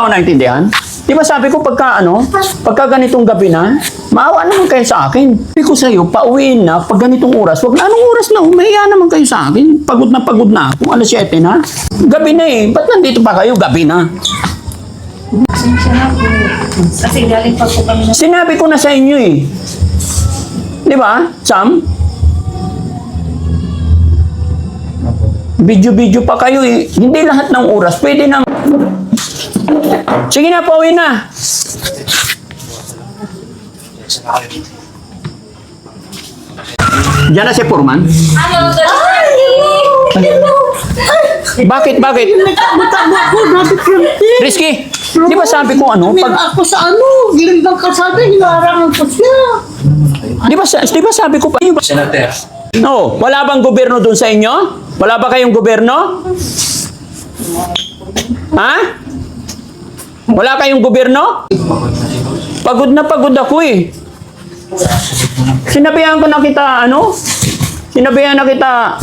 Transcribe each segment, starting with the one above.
ba ako naintindihan? Di ba sabi ko pagka ganitong gabi na, maawa naman kayo sa akin. Sabi ko sa'yo, pauwiin na, pag ganitong oras, wag na, anong oras na, umahiya naman kayo sa akin. Pagod na ako, alas 7 na. Gabi na eh, ba't nandito pa kayo? Gabi na. Pasensya na po. Kasi galing pa po kami na... Sinabi ko na sa inyo eh. Di ba, Sam? Video-video pa kayo eh. Hindi lahat ng oras, pwede nang... Sige na, pauwi na. Diyan na si Purman. Ano? Bakit? Nagtabo ako, dapat yung Risky, di ba sabi ko ako sa gilid ng kalsada, hinarangan ko siya. Di ba sabi ko pa, Senator. no, wala bang gobyerno doon sa inyo? Wala ba kayong gobyerno? Ha? Wala kayong gobyerno? Pagod na ako eh. Sinabihan ko na kita, Sinabihan na kita,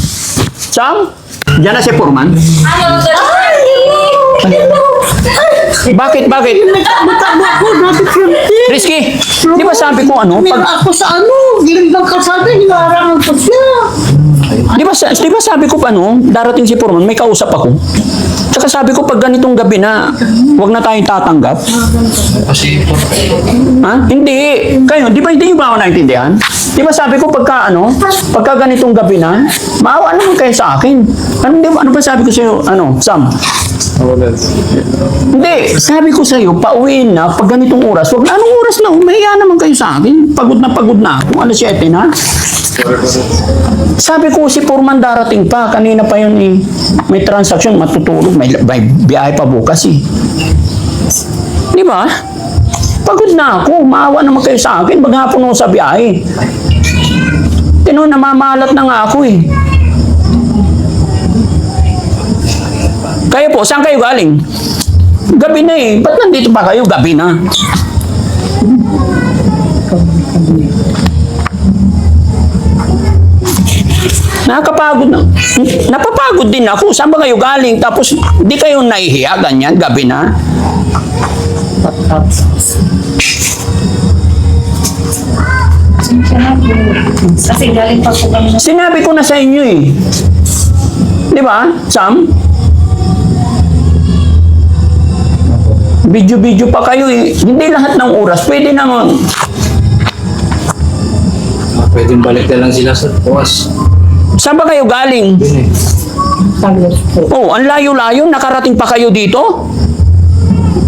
Sam? Diyan na si Purman. Ano? Bakit? Nagtabo ako, dapat yung Risky, di ba sabi ko ako sa gilid ng kalsada, hinarangan ko siya. Di ba sabi ko darating si Purman, may kausap ako. Tsaka sabi ko, pag ganitong gabi na, huwag na tayong tatanggap. Kasi Ha? Hindi. Kayo, di ba hindi ba ako naintindihan? Di ba sabi ko, pagka ganitong gabi na, maawa naman kayo sa akin. Ano ba sabi ko sa'yo, Sam? Hindi, sabi ko sa'yo, pauwiin na, pag ganitong oras, wag na, anong oras na, umahiya naman kayo sa akin. Pagod na ako, alas 7 na. Sabi ko, si Purman darating pa, kanina pa yun eh. May transaction, matutulog, may biyahe pa bukas eh. Di ba? Pagod na ako, maawa naman kayo sa akin, maghapon ako sa biyahe. Namamalat na nga ako eh. Kayo po, saan kayo galing? Gabi na eh. Ba't nandito pa kayo? Gabi na. Nakakapagod na. Napapagod din ako. Saan ba kayo galing? Tapos, di kayo nahihiya, ganyan, gabi na. Pasensya na po. Kasi galing pa po kami na... Sinabi ko na sa inyo eh. Di ba, Sam? Video-video pa kayo eh. Hindi lahat ng oras. Pwede naman. pwedeng balik na lang sila sa bukas. Saan ba kayo galing? Oh, ang layo-layo. Nakarating pa kayo dito?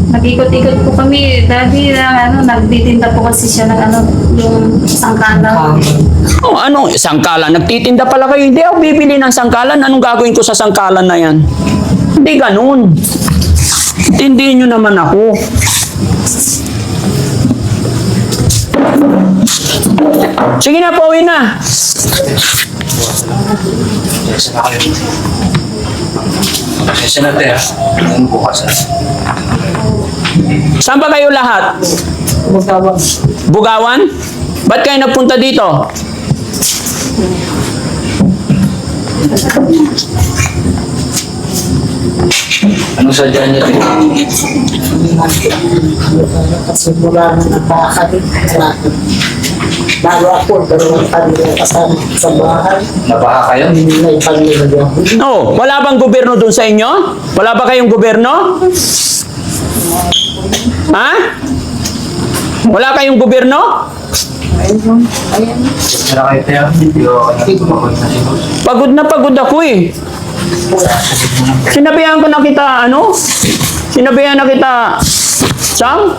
Nag-ikot-ikot po kami. Dati nagtitinda po kasi siya ng yung sangkala. Oh, sangkalan? Nagtitinda pala kayo. Hindi ako bibili ng sangkalan. Anong gagawin ko sa sangkalan na yan? Hindi ganun. Intindihin nyo naman ako. Sige na, pauwi na. Senator. Ano bukas? Saan ba kayo lahat? Bugawan. Bugawan? Ba't kayo nagpunta dito? Ano sadya niya? Kasi mula na nakakabit sa akin. Bago ako, dalawang pamilya kasama sa bahay. Nabaha kayo? May pamilya ako. Oh, wala bang gobyerno doon sa inyo? Wala ba kayong gobyerno? Ha? Wala kayong gobyerno? Sira kayo tayo? Pagod na ako eh. Sinabihan ko na kita, Sinabihan na kita, Sam?